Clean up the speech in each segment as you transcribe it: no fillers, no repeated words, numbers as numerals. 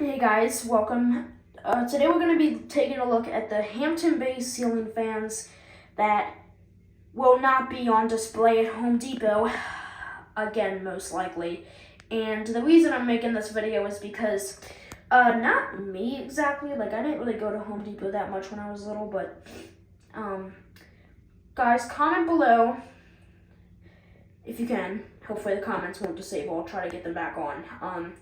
Hey guys, welcome. Today we're going to be taking a look at the Hampton Bay Ceiling Fans that will not be on display at Home Depot, again most likely. And the reason I'm making this video is because, not me exactly, like I didn't really go to Home Depot that much when I was little, but, guys, comment below if you can. Hopefully the comments won't disable, I'll try to get them back on.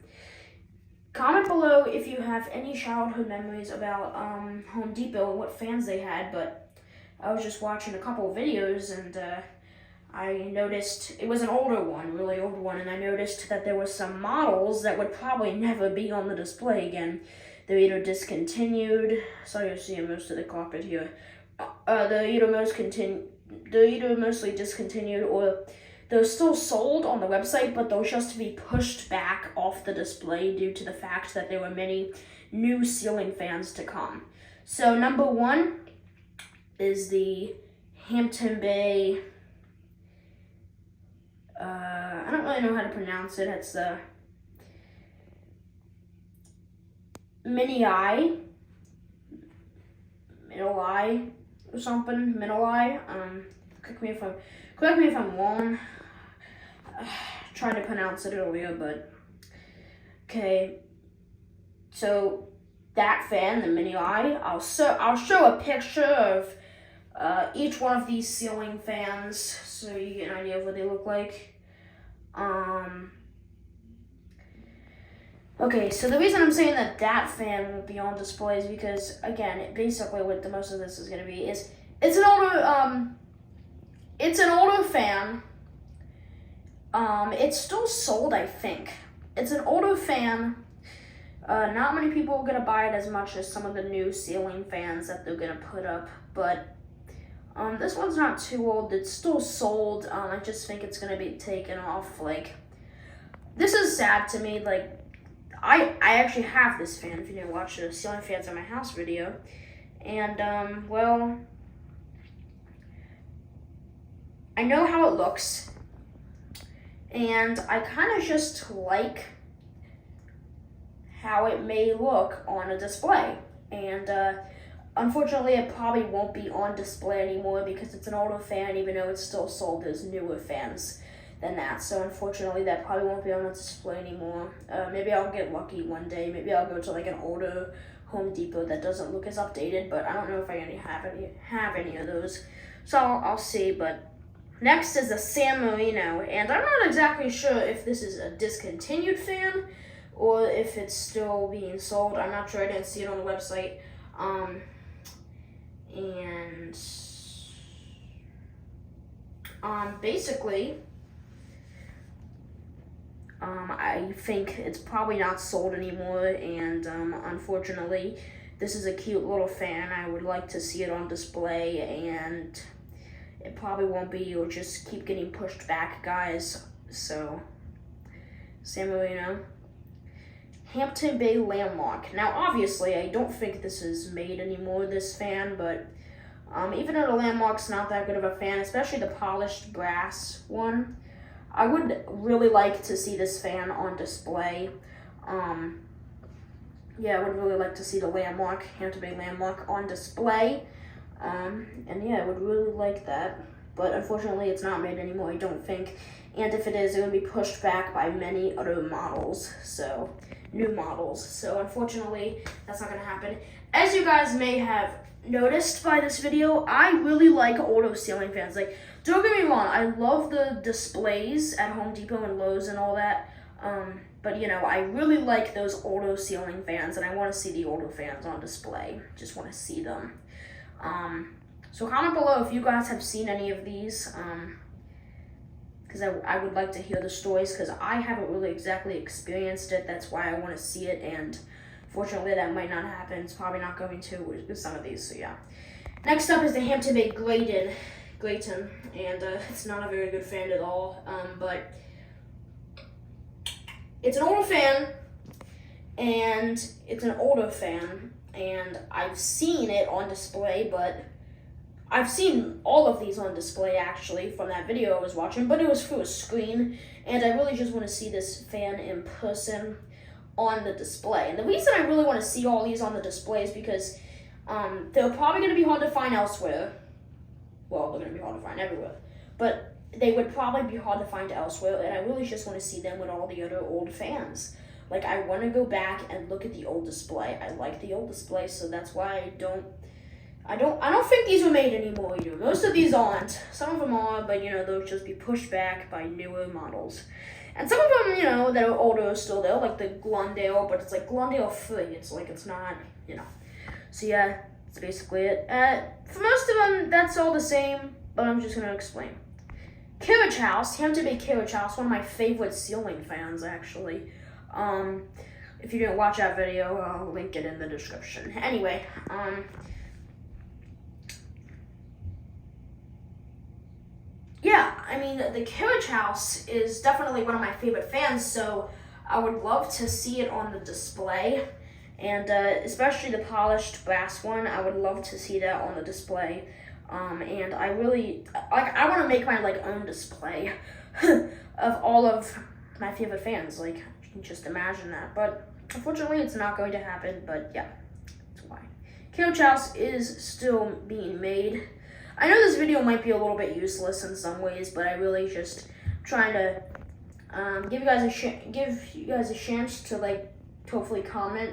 Comment below if you have any childhood memories about Home Depot and what fans they had, but I was just watching a couple of videos and I noticed it was an older one, really old one, and I noticed that there were some models that would probably never be on the display again. They're either discontinued, sorry you're seeing most of the carpet here, they're either mostly discontinued or they're still sold on the website, but they'll just be pushed back off the display due to the fact that there were many new ceiling fans to come. So number one is the Hampton Bay, I don't really know how to pronounce it. It's the Middle Eye or something, Middle Eye. Correct me if I'm wrong. Tried to pronounce it earlier, but okay. So that fan, the Mini Eye, I'll show a picture of each one of these ceiling fans so you get an idea of what they look like. Okay, so the reason I'm saying that fan won't be on display is because, again, basically what the most of this is going to be is it's an older fan. It's still sold, I think. It's an older fan. Not many people are gonna buy it as much as some of the new ceiling fans that they're gonna put up, but this one's not too old. It's still sold. I just think it's gonna be taken off. Like, this is sad to me. Like, I actually have this fan. If you didn't watch the ceiling fans at my house video, and well, I know how it looks. And I kind of just like how it may look on a display. And unfortunately, it probably won't be on display anymore because it's an older fan, even though it's still sold as newer fans than that. So unfortunately, that probably won't be on a display anymore. Maybe I'll get lucky one day. Maybe I'll go to like an older Home Depot that doesn't look as updated, but I don't know if I have any of those. So I'll see, but next is the San Marino, and I'm not exactly sure if this is a discontinued fan or if it's still being sold. I'm not sure, I didn't see it on the website. Basically, I think it's probably not sold anymore, and unfortunately, this is a cute little fan. I would like to see it on display, and it probably won't be. You'll just keep getting pushed back, guys. So, San Marino. Hampton Bay Landmark. Now, obviously, I don't think this is made anymore, this fan, but even though the Landmark's not that good of a fan, especially the polished brass one, I would really like to see this fan on display. Yeah, I would really like to see the Landmark, Hampton Bay Landmark on display. And yeah, I would really like that, but unfortunately it's not made anymore, I don't think, and if it is, it would be pushed back by many other models, so, new models, so unfortunately, that's not gonna happen. As you guys may have noticed by this video, I really like older ceiling fans. Like, don't get me wrong, I love the displays at Home Depot and Lowe's and all that, but you know, I really like those older ceiling fans, and I want to see the older fans on display, just want to see them. So comment below if you guys have seen any of these, because I would like to hear the stories, because I haven't really exactly experienced it. That's why I want to see it, and fortunately that might not happen. It's probably not going to with some of these, so yeah. Next up is the Hampton Bay Grayton, and it's not a very good fan at all, but it's an older fan, and it's an older fan, and I've seen it on display, but I've seen all of these on display actually from that video I was watching, but it was through a screen, and I really just want to see this fan in person. on the display. And the reason I really want to see all these on the display is because they're probably going to be hard to find elsewhere. Well, they're going to be hard to find everywhere. But they would probably be hard to find elsewhere, and I really just want to see them with all the other old fans. Like, I want to go back and look at the old display. I like the old display, so that's why I don't think these were made anymore either. Most of these aren't. Some of them are, but they'll just be pushed back by newer models. And some of them, that are older are still there, like the Glendale, but it's like Glendale 3. It's like, it's not, So yeah, that's basically it. For most of them, that's all the same, but I'm just going to explain. Carriage House, Hampton Bay Carriage House, one of my favorite ceiling fans, actually. If you didn't watch that video, I'll link it in the description. Anyway, yeah, I mean, the Carriage House is definitely one of my favorite fans, so I would love to see it on the display. And especially the polished brass one, I would love to see that on the display. And I really, I want to make my own display of all of my favorite fans. Like, you can just imagine that. But unfortunately, it's not going to happen. But yeah, that's why. Carriage House is still being made. I know this video might be a little bit useless in some ways, but I really just trying to give you guys a chance to hopefully comment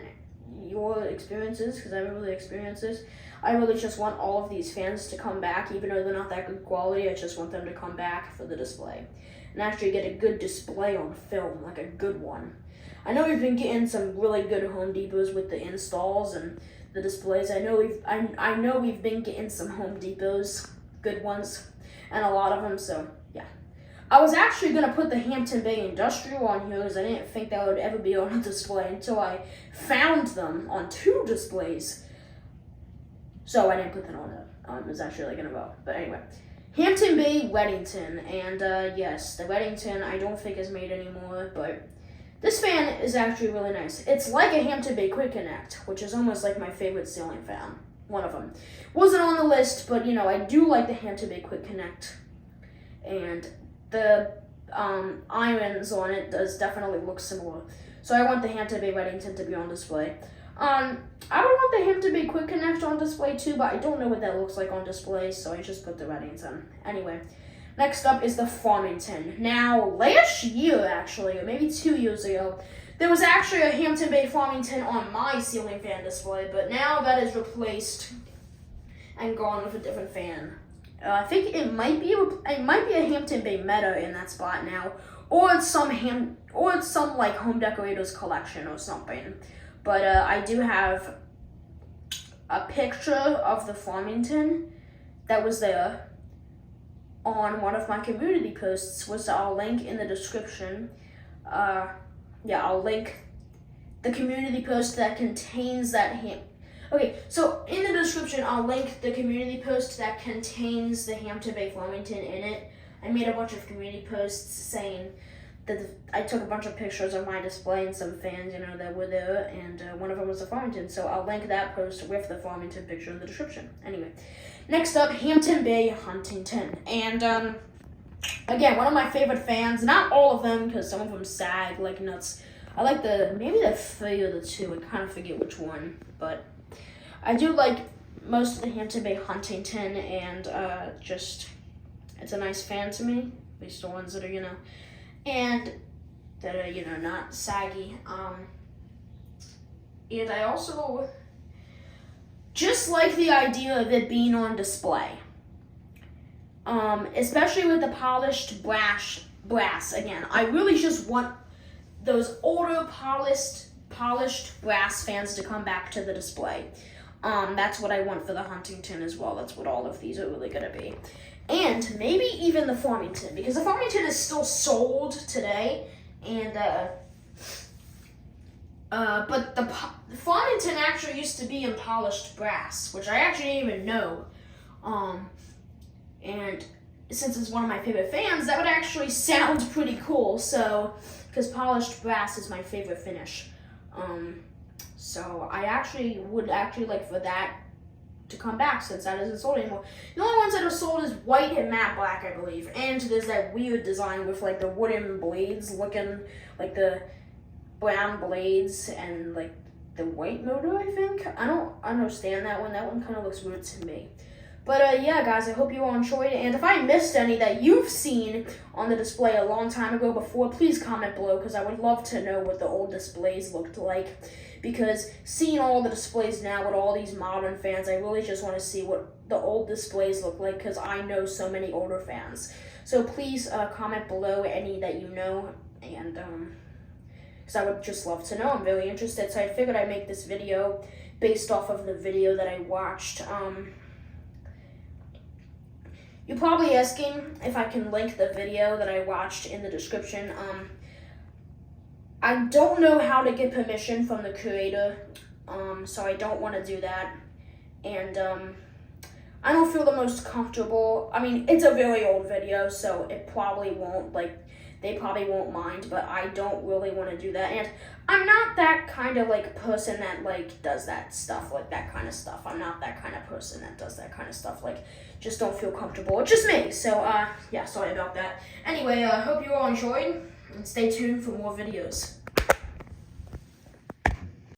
your experiences, because I haven't really experienced this. I really just want all of these fans to come back, even though they're not that good quality. I just want them to come back for the display and actually get a good display on film, like a good one. I know we've been getting some really good Home Depots with the installs and the displays. I know we've been getting some Home Depots, good ones, and a lot of them. So yeah, I was actually gonna put the Hampton Bay Industrial on here because I didn't think that would ever be on a display until I found them on 2 displays. So I didn't put that on it. It was actually gonna go. But anyway, Hampton Bay Weddington, and yes, the Weddington I don't think is made anymore, but this fan is actually really nice. It's like a Hampton Bay Quick Connect, which is almost like my favorite ceiling fan. One of them. Wasn't on the list, but I do like the Hampton Bay Quick Connect. And the irons on it does definitely look similar. So I want the Hampton Bay Weddington to be on display. I would want the Hampton Bay Quick Connect on display too, but I don't know what that looks like on display, so I just put the Weddington. Anyway, next up is the Farmington. Now, last year, actually, or maybe 2 years ago, there was actually a Hampton Bay Farmington on my ceiling fan display, but now that is replaced and gone with a different fan. I think it might be a Hampton Bay Meta in that spot now, or it's some Home Decorators collection or something. But I do have a picture of the Farmington that was there on one of my community posts, which I'll link in the description. Yeah, I'll link the community post that contains that Okay, so in the description, I'll link the community post that contains the Hampton Bay Farmington in it. I made a bunch of community posts saying that I took a bunch of pictures of my display and some fans, that were there, and one of them was the Farmington. So I'll link that post with the Farmington picture in the description. Anyway, next up, Hampton Bay Huntington. And again, one of my favorite fans. Not all of them, because some of them sag like nuts. I like maybe the 3 or the 2. I kind of forget which one, but I do like most of the Hampton Bay Huntington, and it's a nice fan to me. At least the ones that are, and that are, not saggy. And I also just like the idea of it being on display. Especially with the polished brass. Again, I really just want those older polished brass fans to come back to the display. That's what I want for the Huntington as well. That's what all of these are really gonna be. And maybe even the Farmington, because the Farmington is still sold today, and but the Farmington actually used to be in polished brass, which I actually didn't even know. And since it's one of my favorite fans, that would actually sound pretty cool. So, because polished brass is my favorite finish. So I would like for that to come back, since that isn't sold anymore. The only ones that are sold is white and matte black, I believe. And there's that weird design with the wooden blades looking like the brown blades and like the white motor, I think. I don't understand that one. That one kind of looks weird to me. But yeah, guys, I hope you all enjoyed it. And if I missed any that you've seen on the display a long time ago before, please comment below, because I would love to know what the old displays looked like. Because seeing all the displays now with all these modern fans, I really just want to see what the old displays look like, because I know so many older fans. So please comment below any that you know, and because I would just love to know. I'm really interested. So I figured I'd make this video based off of the video that I watched. You're probably asking if I can link the video that I watched in the description. I don't know how to get permission from the creator, so I don't want to do that. And I don't feel the most comfortable. I mean, it's a very old video, so it probably won't, like, they probably won't mind, but I don't really want to do that. And I'm not that kind of, like, person that, like, does that stuff, like, that kind of stuff. I'm not that kind of person that does that kind of stuff. Like, just don't feel comfortable. It's just me. So, yeah, sorry about that. Anyway, I hope you all enjoyed, and stay tuned for more videos.